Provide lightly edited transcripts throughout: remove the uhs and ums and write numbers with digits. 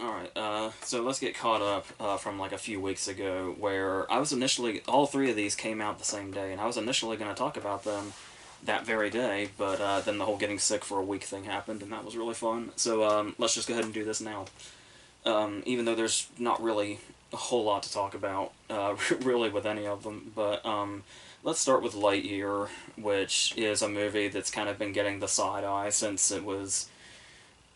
Alright, so let's get caught up from like a few weeks ago where I was initially, all three of these came out the same day, and I was initially going to talk about them that very day, but then the whole getting sick for a week thing happened, and that was really fun. So let's just go ahead and do this now. Even though there's not really a whole lot to talk about, really, with any of them, but let's start with Lightyear, which is a movie that's kind of been getting the side eye since it was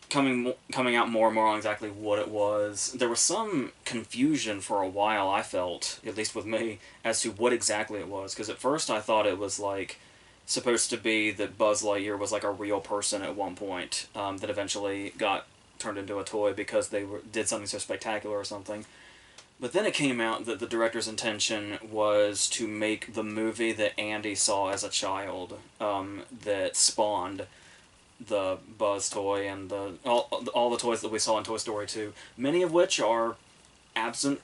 coming out more and more on exactly what it was. There was some confusion for a while, I felt, at least with me, as to what exactly it was. Because at first I thought it was like supposed to be that Buzz Lightyear was like a real person at one point, that eventually got turned into a toy because did something so spectacular or something. But then it came out that the director's intention was to make the movie that Andy saw as a child, that spawned the Buzz toy and all the toys that we saw in Toy Story 2, many of which are absent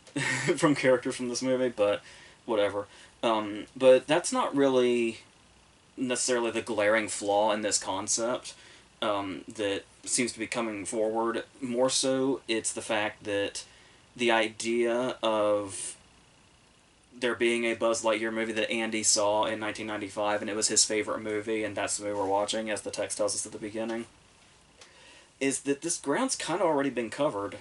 from characters from this movie, but whatever. But that's not really necessarily the glaring flaw in this concept, that seems to be coming forward. More so, it's the fact that the idea of there being a Buzz Lightyear movie that Andy saw in 1995, and it was his favorite movie, and that's the movie we're watching, as the text tells us at the beginning, is that this ground's kind of already been covered,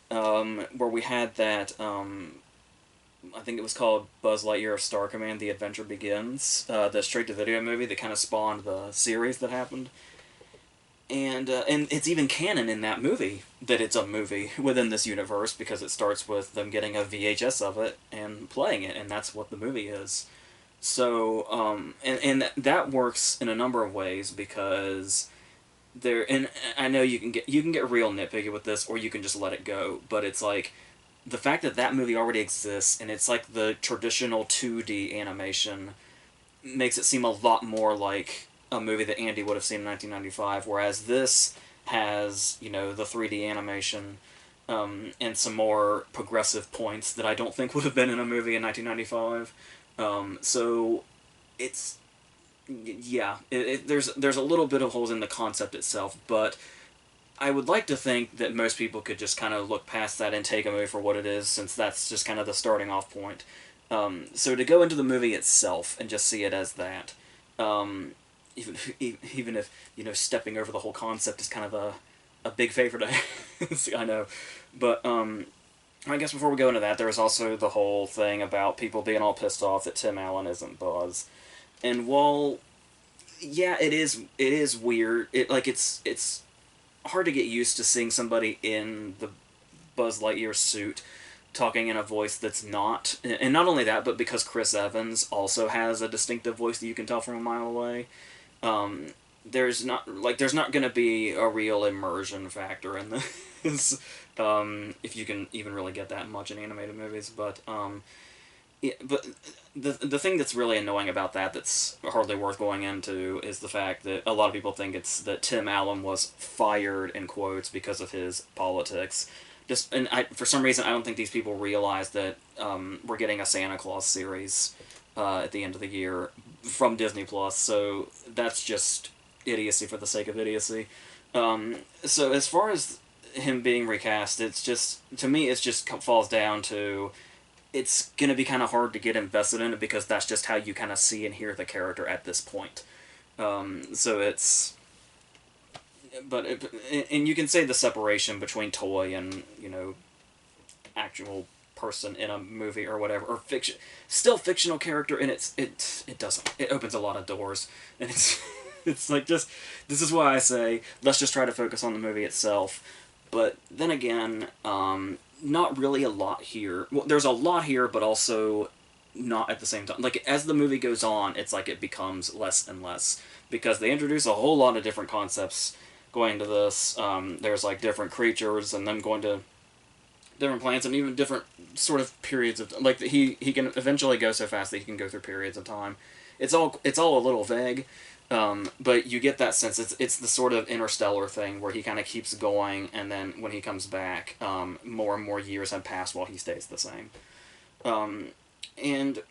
where we had that, I think it was called Buzz Lightyear of Star Command, The Adventure Begins, the straight-to-video movie that kind of spawned the series that happened. And it's even canon in that movie that it's a movie within this universe, because it starts with them getting a VHS of it and playing it, and that's what the movie is. So, and that works in a number of ways, because and I know you can get real nitpicky with this, or you can just let it go. But it's like the fact that that movie already exists, and it's like the traditional 2D animation, makes it seem a lot more like a movie that Andy would have seen in 1995, whereas this has, the 3D animation, and some more progressive points that I don't think would have been in a movie in 1995. So it's, yeah, there's a little bit of holes in the concept itself, but I would like to think that most people could just kind of look past that and take a movie for what it is, since that's just kind of the starting off point. So to go into the movie itself and just see it as that, even if stepping over the whole concept is kind of a big favor to ask, I know, but I guess before we go into that, there was also the whole thing about people being all pissed off that Tim Allen isn't Buzz, and while yeah, it is weird. It's hard to get used to seeing somebody in the Buzz Lightyear suit talking in a voice that's not, and not only that, but because Chris Evans also has a distinctive voice that you can tell from a mile away. um, there's not going to be a real immersion factor in this, if you can even really get that much in animated movies. But yeah, but the thing that's really annoying about that's hardly worth going into is the fact that a lot of people think it's that Tim Allen was fired in quotes because of his politics. For some reason, I don't think these people realize that, we're getting a Santa Claus series, at the end of the year from Disney Plus. So that's just idiocy for the sake of idiocy. So as far as him being recast, it's just, to me, it just falls down to, it's gonna be kind of hard to get invested in it, because that's just how you kind of see and hear the character at this point. So it's, but and you can say the separation between toy and actual person in a movie or whatever, or fiction, still fictional character, and it opens a lot of doors, and it's it's like, just, this is why I say let's just try to focus on the movie itself. But then again, not really a lot here. Well, there's a lot here, but also not at the same time. Like, as the movie goes on, it's like it becomes less and less, because they introduce a whole lot of different concepts going into this. There's like different creatures, and them going to different planets, and even different sort of periods of, like, he can eventually go so fast that he can go through periods of time. It's all a little vague, but you get that sense. It's the sort of interstellar thing where he kind of keeps going, and then when he comes back, more and more years have passed while he stays the same. And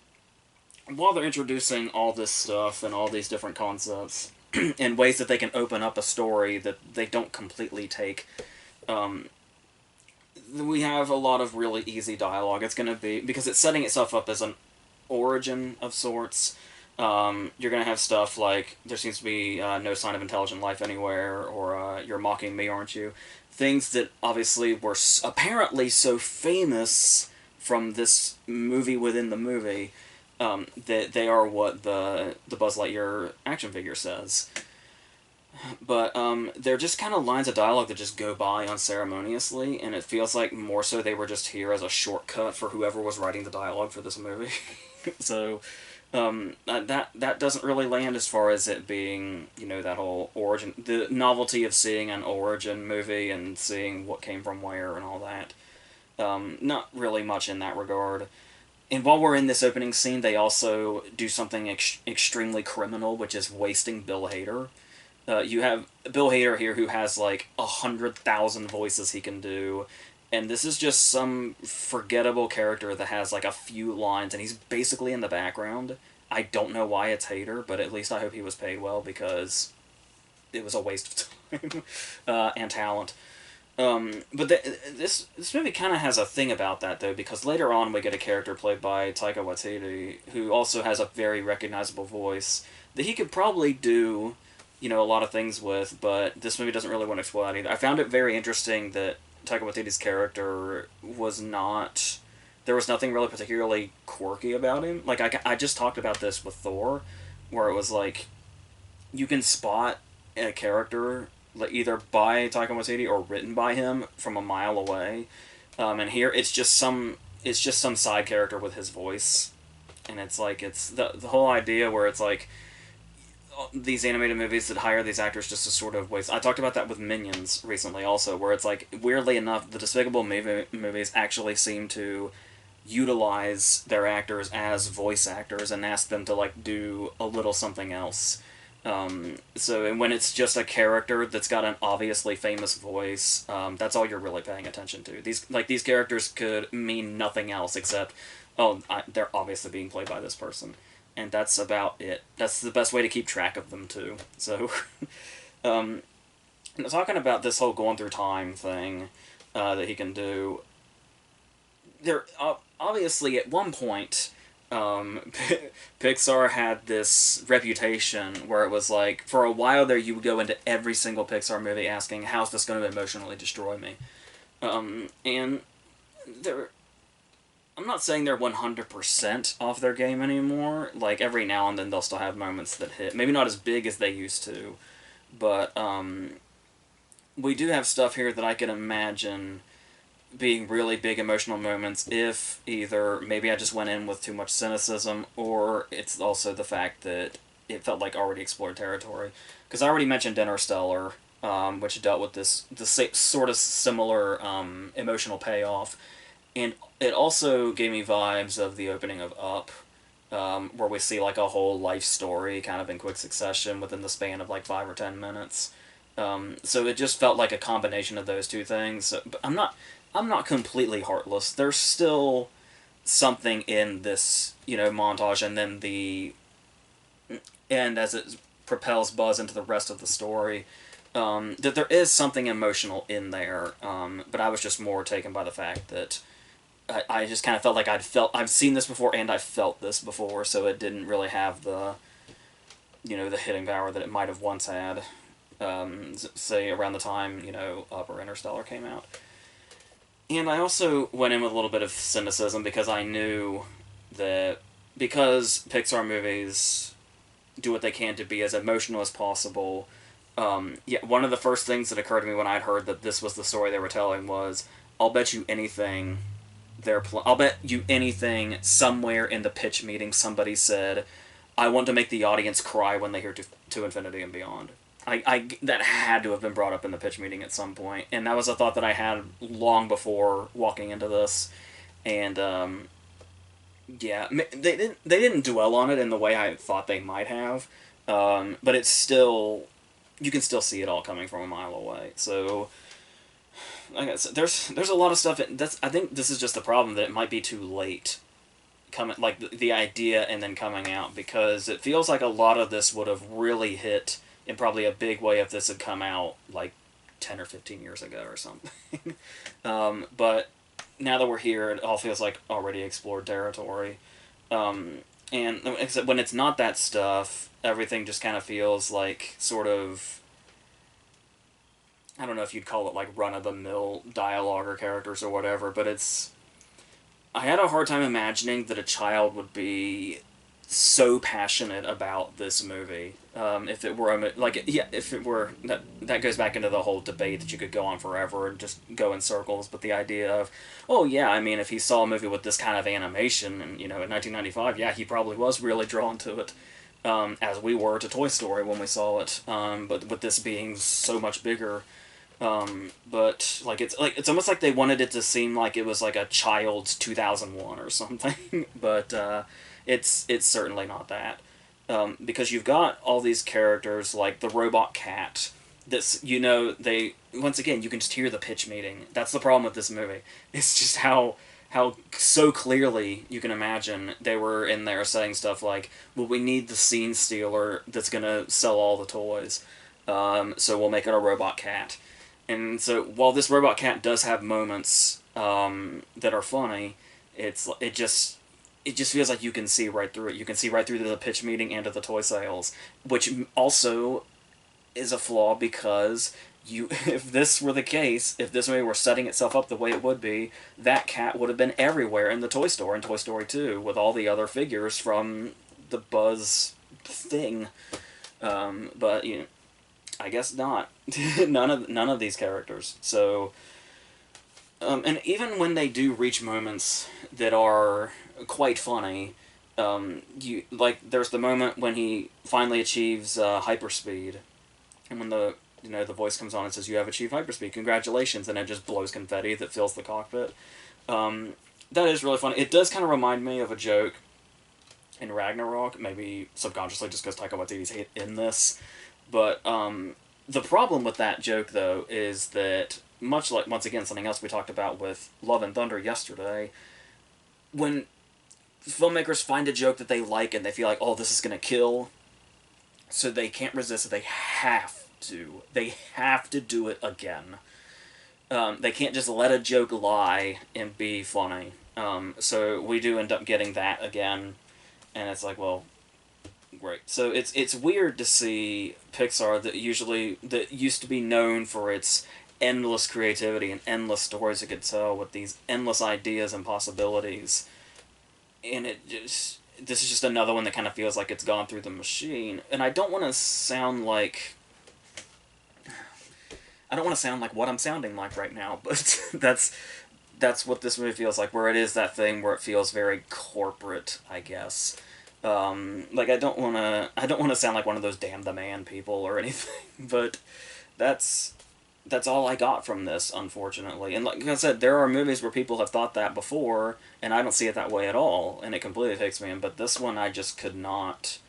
while they're introducing all this stuff and all these different concepts and ways that they can open up a story that they don't completely take, um, we have a lot of really easy dialogue. It's going to be, because it's setting itself up as an origin of sorts. You're going to have stuff like, there seems to be no sign of intelligent life anywhere, or you're mocking me, aren't you? Things that obviously were apparently so famous from this movie within the movie, that they are what the Buzz Lightyear action figure says. But they're just kind of lines of dialogue that just go by unceremoniously, and it feels like more so they were just here as a shortcut for whoever was writing the dialogue for this movie. So that doesn't really land as far as it being, that whole origin, the novelty of seeing an origin movie and seeing what came from where and all that. Not really much in that regard. And while we're in this opening scene, they also do something extremely criminal, which is wasting Bill Hader. You have Bill Hader here, who has like 100,000 voices he can do, and this is just some forgettable character that has like a few lines, and he's basically in the background. I don't know why it's Hader, but at least I hope he was paid well, because it was a waste of time and talent. But this movie kind of has a thing about that, though, because later on we get a character played by Taika Waititi, who also has a very recognizable voice that he could probably do, a lot of things with, but this movie doesn't really want to explore that either. I found it very interesting that Taika Waititi's character was not... There was nothing really particularly quirky about him. Like, I just talked about this with Thor, where it was like, you can spot a character like either by Taika Waititi or written by him from a mile away. And here it's just some side character with his voice. And it's like, it's the whole idea where it's like, these animated movies that hire these actors just to sort of waste... I talked about that with Minions recently also, where it's like, weirdly enough, the Despicable movies actually seem to utilize their actors as voice actors and ask them to like do a little something else. And when it's just a character that's got an obviously famous voice, that's all you're really paying attention to. These characters could mean nothing else except, they're obviously being played by this person. And that's about it. That's the best way to keep track of them, too. So, talking about this whole going through time thing that he can do, there obviously at one point, Pixar had this reputation where it was like, for a while there, you would go into every single Pixar movie asking, how's this going to emotionally destroy me? And I'm not saying they're 100% off their game anymore. Like, every now and then they'll still have moments that hit. Maybe not as big as they used to, but we do have stuff here that I can imagine being really big emotional moments if either maybe I just went in with too much cynicism, or it's also the fact that it felt like already explored territory. Because I already mentioned Interstellar, which dealt with this sort of similar emotional payoff. And it also gave me vibes of the opening of Up, where we see like a whole life story kind of in quick succession within the span of like 5 or 10 minutes. So it just felt like a combination of those two things. But I'm not completely heartless. There's still something in this, montage, and then the end as it propels Buzz into the rest of the story. That there is something emotional in there, but I was just more taken by the fact that I just kind of felt like I've seen this before and I've felt this before, so it didn't really have the, the hitting power that it might have once had, say around the time, Up or Interstellar came out. And I also went in with a little bit of cynicism because I knew that because Pixar movies do what they can to be as emotional as possible, one of the first things that occurred to me when I'd heard that this was the story they were telling was, I'll bet you anything somewhere in the pitch meeting somebody said, I want to make the audience cry when they hear to Infinity and Beyond. That had to have been brought up in the pitch meeting at some point, and that was a thought that I had long before walking into this, and they didn't dwell on it in the way I thought they might have, but it's still, you can still see it all coming from a mile away. So, like I said, there's a lot of stuff. I think this is just the problem, that it might be too late, the idea and then coming out, because it feels like a lot of this would have really hit in probably a big way if this had come out like 10 or 15 years ago or something. But now that we're here, it all feels like already explored territory. Um, and except when it's not that stuff, everything just kind of feels like sort of, I don't know if you'd call it like run-of-the-mill dialogue or characters or whatever, but I had a hard time imagining that a child would be so passionate about this movie. If it were if it were that goes back into the whole debate that you could go on forever and just go in circles. But the idea of, oh yeah, I mean, if he saw a movie with this kind of animation, and in 1995, yeah, he probably was really drawn to it, as we were to Toy Story when we saw it. But with this being so much bigger. But it's almost like they wanted it to seem like it was like a child's 2001 or something. But it's certainly not that. Because you've got all these characters like the robot cat. They once again you can just hear the pitch meeting. That's the problem with this movie. It's just how so clearly you can imagine they were in there saying stuff like, well, we need the scene stealer that's gonna sell all the toys. So we'll make it a robot cat. And so while this robot cat does have moments that are funny, it just feels like you can see right through it. You can see right through the pitch meeting and to the toy sales, which also is a flaw because if this were the case, if this movie were setting itself up the way it would be, that cat would have been everywhere in the toy store in Toy Story 2 with all the other figures from the Buzz thing. But I guess not. none of these characters. So, and even when they do reach moments that are quite funny, there's the moment when he finally achieves hyperspeed, and when the voice comes on and says, "You have achieved hyperspeed, congratulations!" and it just blows confetti that fills the cockpit. That is really funny. It does kind of remind me of a joke in Ragnarok, maybe subconsciously just because Taika Waititi's in this. But the problem with that joke, though, is that, much like, once again, something else we talked about with Love and Thunder yesterday, when filmmakers find a joke that they like and they feel like, oh, this is going to kill, so they can't resist it, they have to. They have to do it again. They can't just let a joke lie and be funny. So we do end up getting that again, and it's like, well, great. So it's weird to see Pixar that used to be known for its endless creativity and endless stories it could tell with these endless ideas and possibilities, and this is just another one that kind of feels like it's gone through the machine. And I don't want to sound like what I'm sounding like right now, but that's what this movie feels like, where it is that thing where it feels very corporate, I guess. I don't want to sound like one of those damn the man people or anything, but that's all I got from this, unfortunately. And like I said, there are movies where people have thought that before, and I don't see it that way at all, and it completely takes me in. But this one, it just could not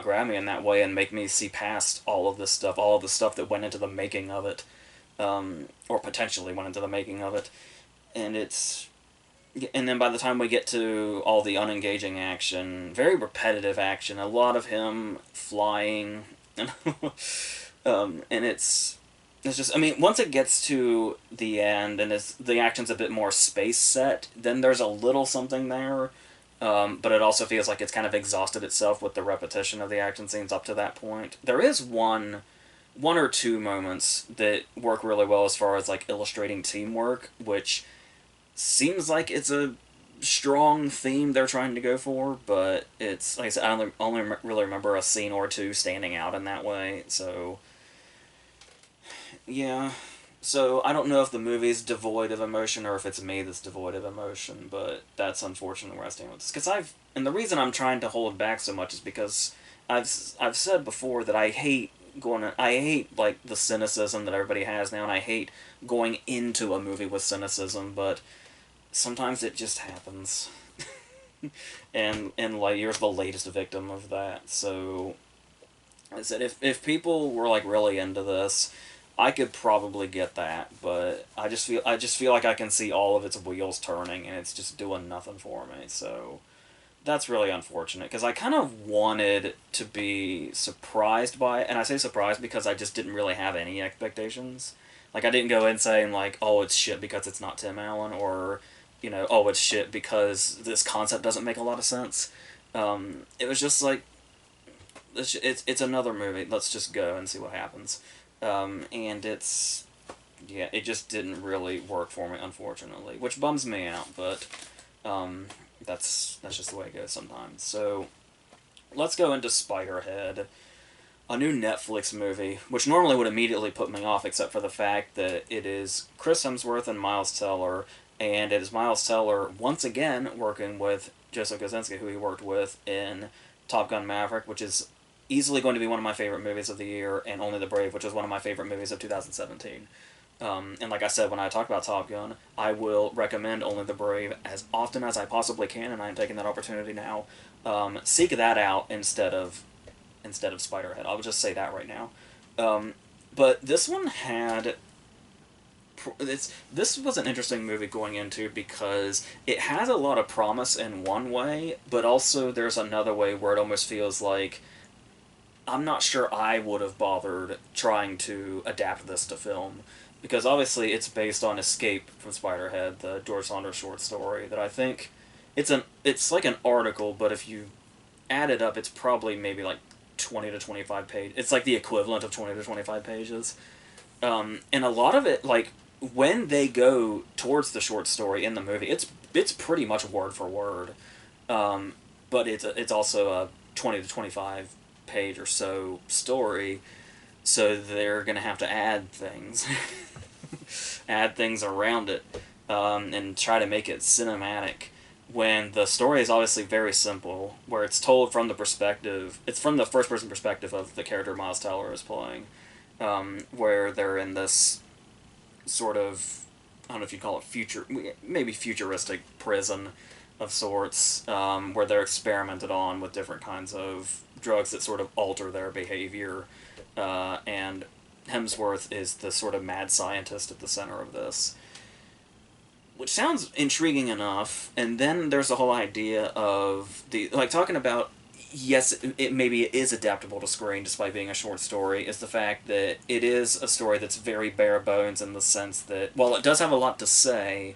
grab me in that way and make me see past all of the stuff that went into the making of it, or potentially went into the making of it, and then by the time we get to all the unengaging action, very repetitive action, a lot of him flying, and it's just, I mean, once it gets to the end and the action's a bit more space set, then there's a little something there, but it also feels like it's kind of exhausted itself with the repetition of the action scenes up to that point. There is one or two moments that work really well as far as like illustrating teamwork, which seems like it's a strong theme they're trying to go for, but it's, like I said, I only really remember a scene or two standing out in that way, so yeah. So I don't know if the movie's devoid of emotion or if it's me that's devoid of emotion, but that's unfortunately where I stand with this. And the reason I'm trying to hold back so much is because I've said before that I hate like the cynicism that everybody has now, and I hate going into a movie with cynicism, but sometimes it just happens. and Lightyear's the latest victim of that. So I said, if people were like really into this, I could probably get that, but I just feel like I can see all of its wheels turning and it's just doing nothing for me. So that's really unfortunate because I kind of wanted to be surprised by it, and I say surprised because I just didn't really have any expectations. Like I didn't go in saying like, oh, it's shit because it's not Tim Allen, or oh, it's shit because this concept doesn't make a lot of sense. It was just like it's another movie. Let's just go and see what happens. And it's yeah, it just didn't really work for me, unfortunately, which bums me out. But um, that's just the way it goes sometimes. So let's go into Spiderhead, a new Netflix movie, which normally would immediately put me off, except for the fact that it is Chris Hemsworth and Miles Teller, and it is Miles Teller once again working with Joseph Kosinski, who he worked with in Top Gun Maverick, which is easily going to be one of my favorite movies of the year, and Only the Brave, which is one of my favorite movies of 2017. And like I said, when I talk about Top Gun, I will recommend Only the Brave as often as I possibly can, and I am taking that opportunity now. Seek that out instead of Spiderhead. I'll just say that right now. But this one had this was an interesting movie going into because it has a lot of promise in one way, but also there's another way where it almost feels like I'm not sure I would have bothered trying to adapt this to film, because obviously it's based on Escape from Spiderhead, the George Saunders short story that I think it's like an article, but if you add it up, it's probably maybe like 20 to 25 pages. It's like the equivalent of 20 to 25 pages. And a lot of it, like, when they go towards the short story in the movie, it's pretty much word for word. But it's also a 20 to 25 page or so story, so they're going to have to add things. Add things around it, and try to make it cinematic, when the story is obviously very simple, where it's told from it's from the first person perspective of the character Miles Teller is playing, where they're in this sort of, I don't know if you call it maybe futuristic prison of sorts, where they're experimented on with different kinds of drugs that sort of alter their behavior, and Hemsworth is the sort of mad scientist at the center of this, which sounds intriguing enough. And then there's the whole idea of talking about, yes, maybe it is adaptable to screen despite being a short story, is the fact that it is a story that's very bare bones, in the sense that while it does have a lot to say,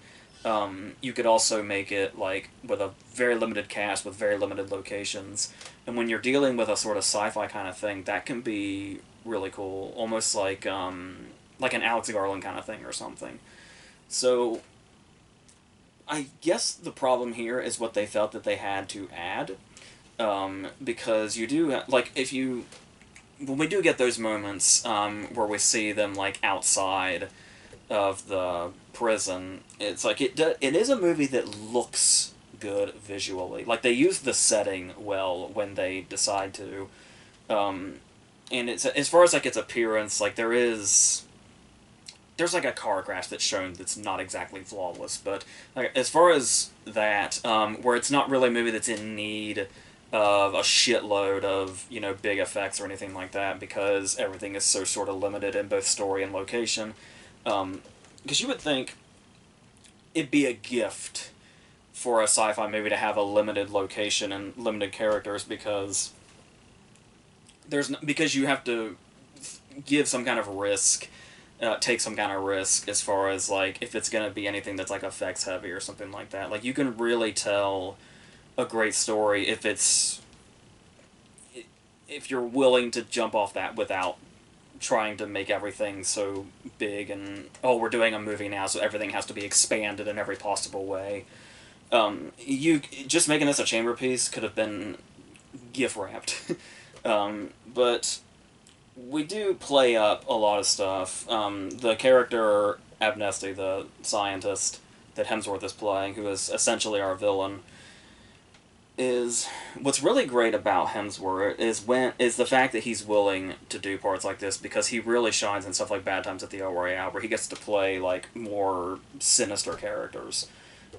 you could also make it like with a very limited cast with very limited locations. And when you're dealing with a sort of sci-fi kind of thing, that can be really cool, almost like an Alex Garland kind of thing or something. So I guess the problem here is what they felt that they had to add, because you do like if you when we do get those moments, where we see them like outside of the prison, it's like it is a movie that looks good visually. Like they use the setting well when they decide to, and it's as far as like its appearance, like there's like a car crash that's shown that's not exactly flawless, but like, as far as that, where it's not really a movie that's in need of a shitload of big effects or anything like that, because everything is so sort of limited in both story and location. Because you would think it'd be a gift for a sci-fi movie to have a limited location and limited characters, because because you have to give some kind of risk, take some kind of risk as far as like if it's going to be anything that's like effects heavy or something like that. Like you can really tell a great story if you're willing to jump off that without trying to make everything so big and, oh, we're doing a movie now, so everything has to be expanded in every possible way. You just making this a chamber piece could have been gift wrapped. But we do play up a lot of stuff. The character Abnesti, the scientist that Hemsworth is playing, who is essentially our villain, is what's really great about Hemsworth is the fact that he's willing to do parts like this, because he really shines in stuff like Bad Times at the El Royale, where he gets to play like more sinister characters.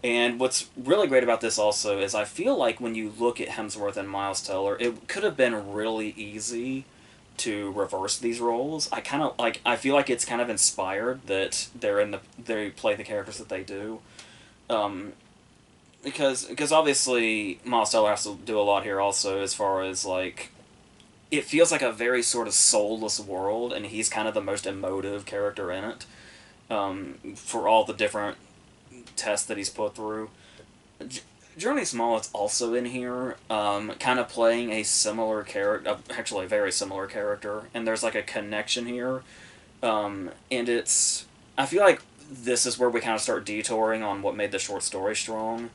And what's really great about this also is I feel like when you look at Hemsworth and Miles Teller, it could have been really easy to reverse these roles. I feel like it's kind of inspired that they play the characters that they do. because obviously Miles Teller has to do a lot here also, as far as like it feels like a very sort of soulless world, and he's kind of the most emotive character in it, for all the different tests that he's put through. Journey Smollett's also in here, kind of playing a similar character, actually a very similar character, and there's like a connection here, and it's I feel like this is where we kind of start detouring on what made the short story strong.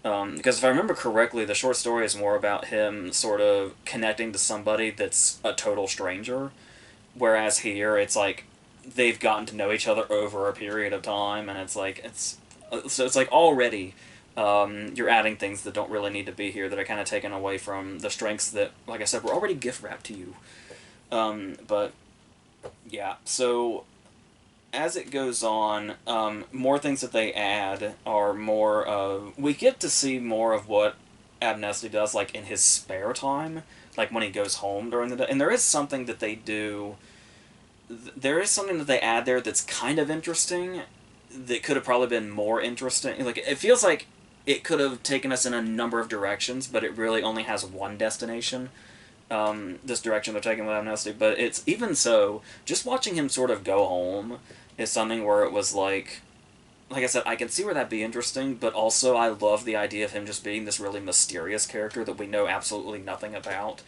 Because if I remember correctly, the short story is more about him sort of connecting to somebody that's a total stranger, whereas here it's like they've gotten to know each other over a period of time, and it's like already you're adding things that don't really need to be here, that are kind of taken away from the strengths that, like I said, were already gift wrapped to you. But yeah, so as it goes on, more things that they add are more of... We get to see more of what Abnesti does, like, in his spare time, like when he goes home during the day. And there is something that they do... There is something that they add there that's kind of interesting, that could have probably been more interesting. Like, it feels like it could have taken us in a number of directions, but it really only has one destination. This direction they're taking with Amnesty, but it's even so, just watching him sort of go home is something where it was like I said, I can see where that'd be interesting, but also I love the idea of him just being this really mysterious character that we know absolutely nothing about.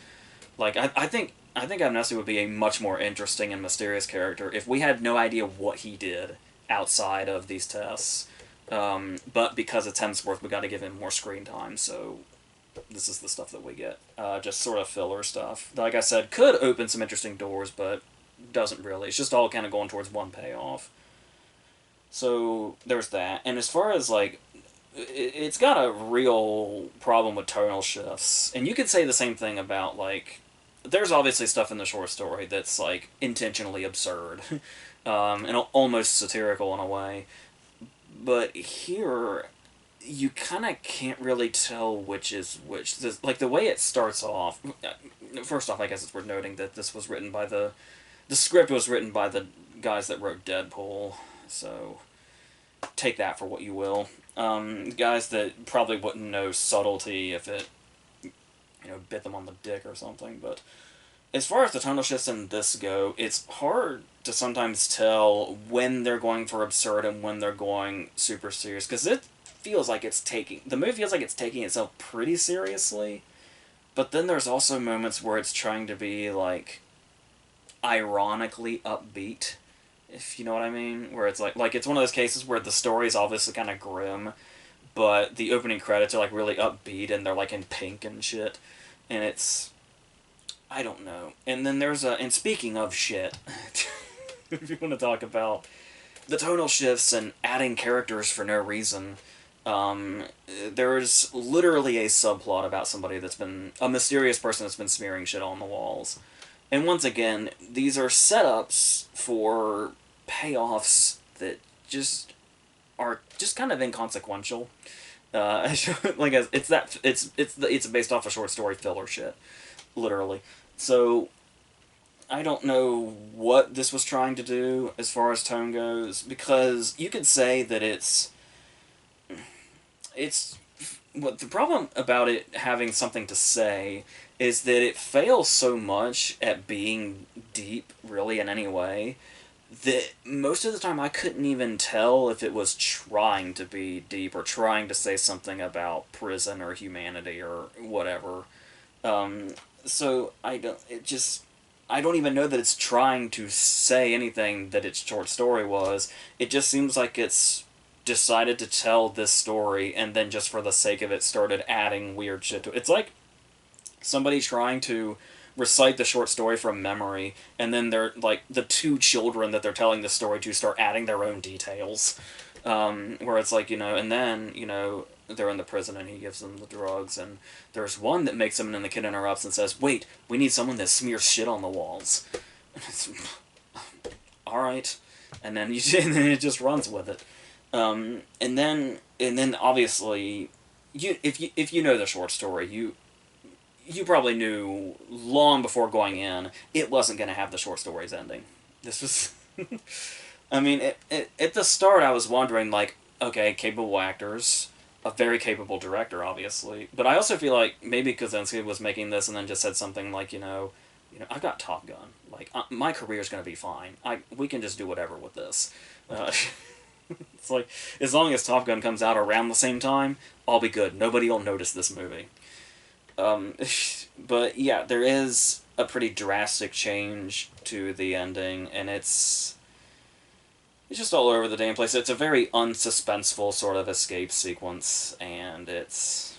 Like, I think Amnesty would be a much more interesting and mysterious character if we had no idea what he did outside of these tests. But because it's Hemsworth, we got to give him more screen time, so this is the stuff that we get. Just sort of filler stuff. Like I said, could open some interesting doors, but doesn't really. It's just all kind of going towards one payoff. So there's that. And as far as like, it's got a real problem with tonal shifts. And you could say the same thing about like, there's obviously stuff in the short story that's like intentionally absurd, and almost satirical in a way. But here, you kind of can't really tell which is which. Like, the way it starts off... First off, I guess it's worth noting that this was written by the script was written by the guys that wrote Deadpool, so take that for what you will. Guys that probably wouldn't know subtlety if it, bit them on the dick or something, but as far as the tonal shifts in this go, it's hard to sometimes tell when they're going for absurd and when they're going super serious, because the movie feels like it's taking itself pretty seriously, but then there's also moments where it's trying to be, like, ironically upbeat, if you know what I mean, where it's like it's one of those cases where the story is obviously kind of grim, but the opening credits are, like, really upbeat, and they're, like, in pink and shit, and it's... I don't know. And then and speaking of shit, if you want to talk about the tonal shifts and adding characters for no reason, there's literally a subplot about somebody a mysterious person that's been smearing shit on the walls. And once again, these are setups for payoffs that just are just kind of inconsequential. Like, it's based off a short story filler shit, literally. So, I don't know what this was trying to do as far as tone goes, because you could say that it's what the problem about it having something to say is that it fails so much at being deep, really, in any way, that most of the time I couldn't even tell if it was trying to be deep or trying to say something about prison or humanity or whatever. So I don't even know that it's trying to say anything that its short story was. It just seems like it's decided to tell this story, and then just for the sake of it started adding weird shit to it. It's like somebody trying to recite the short story from memory, and then they're like the two children that they're telling the story to start adding their own details. Where it's like, and then, they're in the prison and he gives them the drugs, and there's one that makes them, and then the kid interrupts and says, "Wait, we need someone that smears shit on the walls." Alright. And then and then it just runs with it. And then obviously, if you know the short story, you probably knew long before going in it wasn't going to have the short story's ending. This was... I mean, at the start I was wondering, like, okay, capable actors, a very capable director, obviously. But I also feel like maybe Kaczynski was making this and then just said something like, I got Top Gun. Like, my career's going to be fine. We can just do whatever with this. Uh, it's like, as long as Top Gun comes out around the same time, I'll be good. Nobody will notice this movie. Um, but yeah, there is a pretty drastic change to the ending, and it's just all over the damn place. It's a very unsuspenseful sort of escape sequence, and it's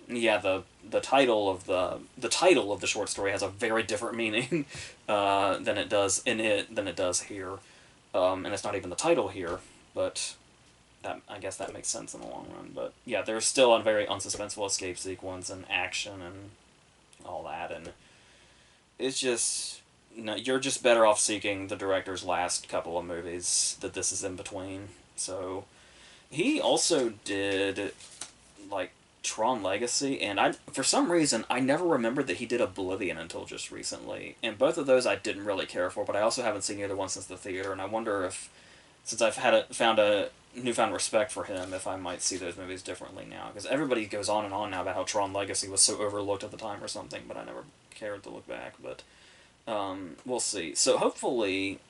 yeah the title of the title of the short story has a very different meaning than it does than it does here, and it's not even the title here, but that I guess that makes sense in the long run. But yeah, there's still a very unsuspenseful escape sequence and action and all that, and it's just no, you're just better off seeking the director's last couple of movies that this is in between. So he also did like Tron Legacy, and I for some reason I never remembered that he did Oblivion until just recently. And both of those I didn't really care for, but I also haven't seen either one since the theater, and I wonder if since I've found a newfound respect for him, if I might see those movies differently now. Because everybody goes on and on now about how Tron Legacy was so overlooked at the time or something, but I never cared to look back. But we'll see. So hopefully,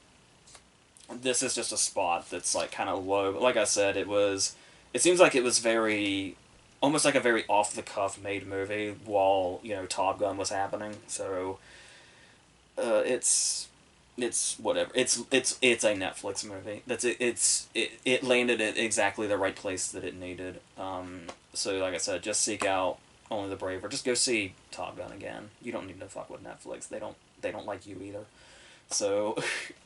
this is just a spot that's like kind of low. But like I said, it was. It seems like it was very, almost like a very off the cuff made movie while Top Gun was happening. So, it's whatever. It's a Netflix movie. That's it. It landed at exactly the right place that it needed. So like I said, just seek out Only the Brave, or just go see Top Gun again. You don't need to fuck with Netflix. They don't like you either. So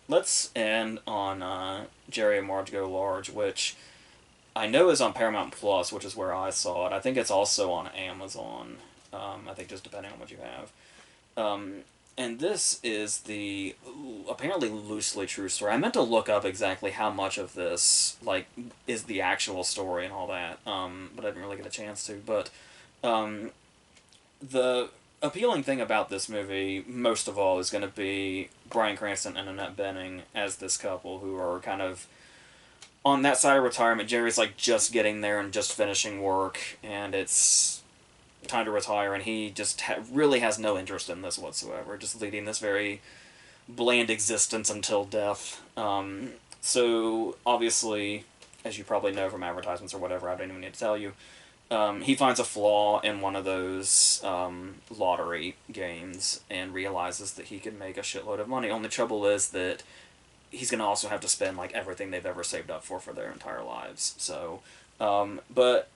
let's end on Jerry and Marge Go Large, which I know is on Paramount Plus, which is where I saw it. I think it's also on Amazon. I think just depending on what you have. And this is the apparently loosely true story. I meant to look up exactly how much of this is the actual story and all that, but I didn't really get a chance to. But the appealing thing about this movie, most of all, is going to be Bryan Cranston and Annette Bening as this couple who are kind of on that side of retirement. Jerry's like just getting there and just finishing work, and it's time to retire, and he just really has no interest in this whatsoever, just leading this very bland existence until death. So, obviously, as you probably know from advertisements or whatever, I don't even need to tell you, he finds a flaw in one of those lottery games and realizes that he can make a shitload of money. Only trouble is that he's going to also have to spend like everything they've ever saved up for their entire lives. So, but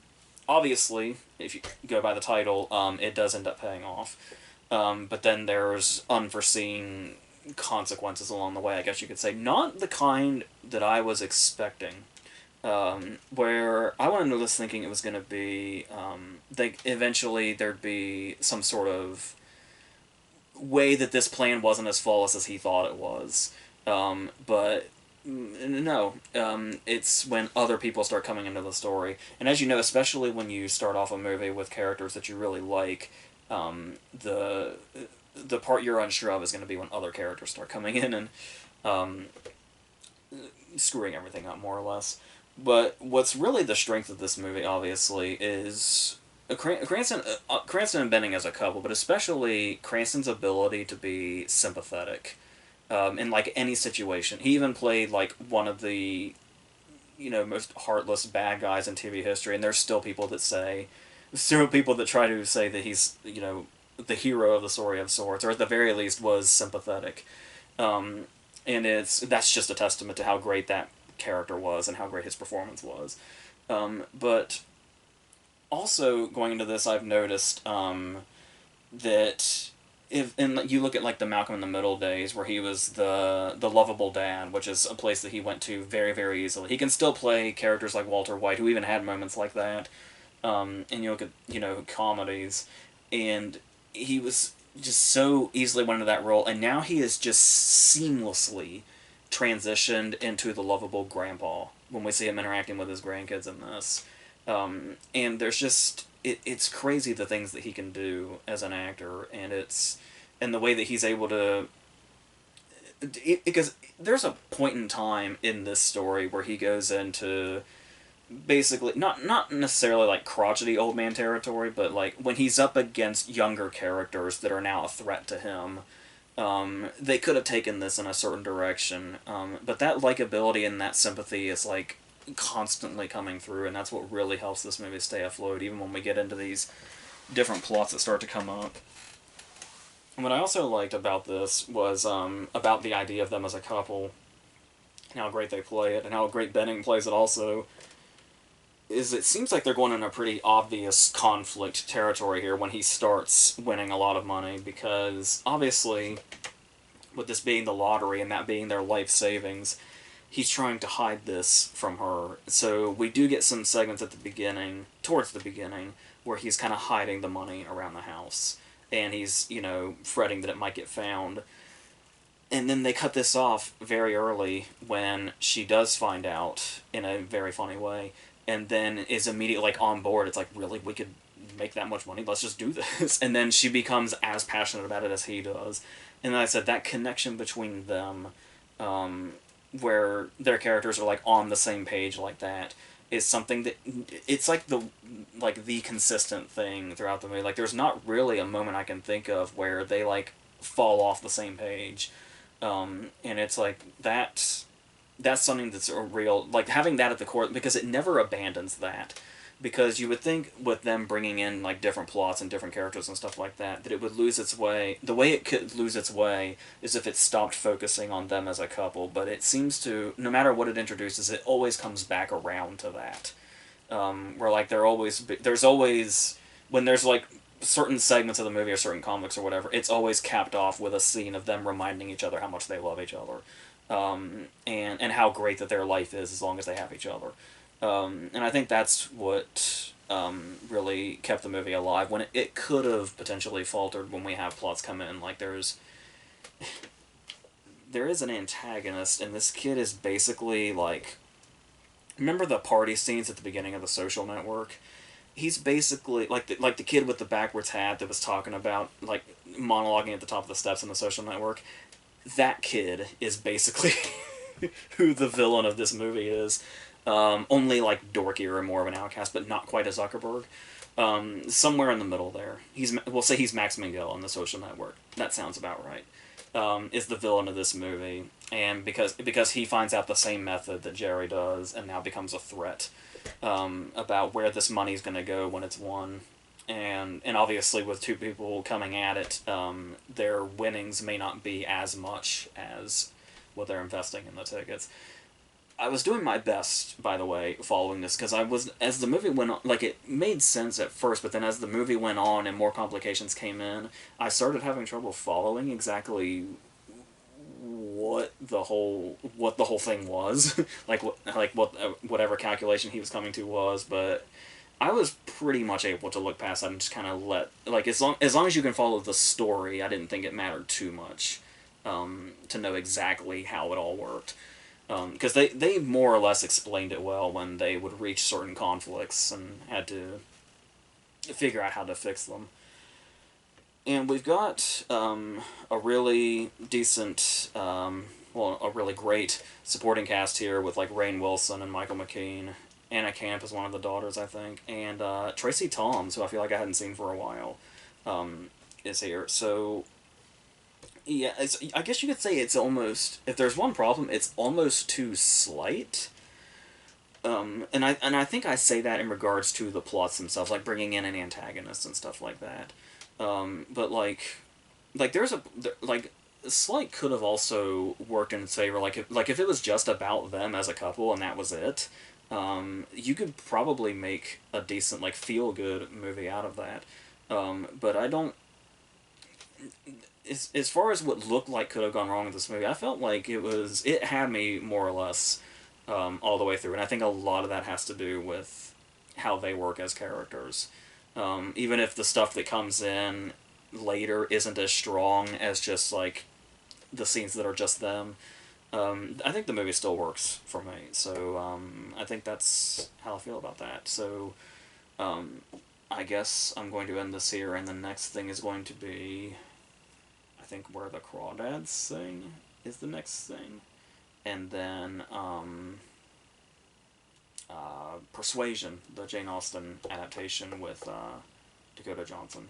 obviously, if you go by the title, it does end up paying off. But then there's unforeseen consequences along the way, I guess you could say. Not the kind that I was expecting. Where I went into this thinking it was going to be, eventually there'd be some sort of way that this plan wasn't as flawless as he thought it was. But no, it's when other people start coming into the story. And as you know, especially when you start off a movie with characters that you really like, the part you're unsure of is going to be when other characters start coming in and screwing everything up, more or less. But what's really the strength of this movie, obviously, is Cranston and Bening as a couple, but especially Cranston's ability to be sympathetic in like any situation. He even played like one of the most heartless bad guys in TV history, and there's still people that try to say that he's the hero of the story of sorts, or at the very least was sympathetic. And that's just a testament to how great that character was and how great his performance was. But also going into this, I've noticed that you look at like the Malcolm in the Middle days, where he was the lovable dad, which is a place that he went to very, very easily. He can still play characters like Walter White, who even had moments like that. And you look at comedies, and he was just so easily went into that role, and now he is just seamlessly transitioned into the lovable grandpa when we see him interacting with his grandkids in this. And there's just it's crazy the things that he can do as an actor, and the way that he's able to. Because there's a point in time in this story where he goes into basically not necessarily like crotchety old man territory, but like when he's up against younger characters that are now a threat to him. They could have taken this in a certain direction, but that likability and that sympathy is like constantly coming through, and that's what really helps this movie stay afloat, even when we get into these different plots that start to come up. And what I also liked about this was about the idea of them as a couple, and how great they play it, and how great Benning plays it also. Is it seems like they're going in a pretty obvious conflict territory here when he starts winning a lot of money, because obviously, with this being the lottery and that being their life savings, he's trying to hide this from her. So we do get some segments at the beginning, towards the beginning, where he's kind of hiding the money around the house. And he's, fretting that it might get found. And then they cut this off very early when she does find out in a very funny way, and then is immediately like on board. It's like, really, we could make that much money? Let's just do this. And then she becomes as passionate about it as he does. And like I said, that connection between them, where their characters are like on the same page like that, is something that it's like the consistent thing throughout the movie. Like there's not really a moment I can think of where they like fall off the same page. And it's like that's something that's a real, like having that at the core, because it never abandons that. Because you would think with them bringing in like different plots and different characters and stuff like that, that it would lose its way. The way it could lose its way is if it stopped focusing on them as a couple. But it seems to, no matter what it introduces, it always comes back around to that. Where like there's always, when there's like certain segments of the movie or certain comics or whatever, it's always capped off with a scene of them reminding each other how much they love each other. And how great that their life is as long as they have each other. And I think that's what really kept the movie alive when it could have potentially faltered when we have plots come in. Like there is an antagonist, and this kid is basically like, remember the party scenes at the beginning of The Social Network? He's basically like the kid with the backwards hat that was talking about like monologuing at the top of the steps in The Social Network. That kid is basically who the villain of this movie is. Only like dorkier and more of an outcast, but not quite a Zuckerberg. Somewhere in the middle there. We'll say he's Max Minghella on The Social Network. That sounds about right. Is the villain of this movie, and because he finds out the same method that Jerry does, and now becomes a threat about where this money's going to go when it's won. And obviously with two people coming at it, their winnings may not be as much as what they're investing in the tickets. I was doing my best, by the way, following this, because as the movie went on, like, it made sense at first, but then as the movie went on and more complications came in, I started having trouble following exactly what the whole thing was, whatever calculation he was coming to was, but I was pretty much able to look past that and just kind of as long as you can follow the story, I didn't think it mattered too much to know exactly how it all worked. Because they more or less explained it well when they would reach certain conflicts and had to figure out how to fix them. And we've got a really decent, a really great supporting cast here with like Rainn Wilson and Michael McKean. Anna Camp is one of the daughters, I think, and Tracy Toms, who I feel like I hadn't seen for a while, is here. So yeah, I guess you could say it's almost, if there's one problem, it's almost too slight. And I think I say that in regards to the plots themselves, like bringing in an antagonist and stuff like that. But slight could have also worked in its favor. If it was just about them as a couple and that was it, you could probably make a decent like feel good movie out of that. But I don't. As far as what looked like could have gone wrong with this movie, I felt like it had me more or less all the way through, and I think a lot of that has to do with how they work as characters. Even if the stuff that comes in later isn't as strong as just like the scenes that are just them, I think the movie still works for me. So I think that's how I feel about that. So I guess I'm going to end this here, and the next thing is going to be, I think, Where the Crawdads Sing is the next thing. And then Persuasion, the Jane Austen adaptation with Dakota Johnson.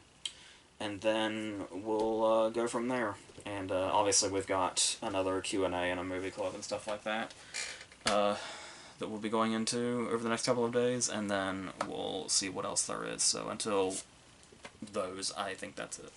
And then we'll go from there. And obviously we've got another Q&A and a movie club and stuff like that that we'll be going into over the next couple of days, and then we'll see what else there is. So until those, I think that's it.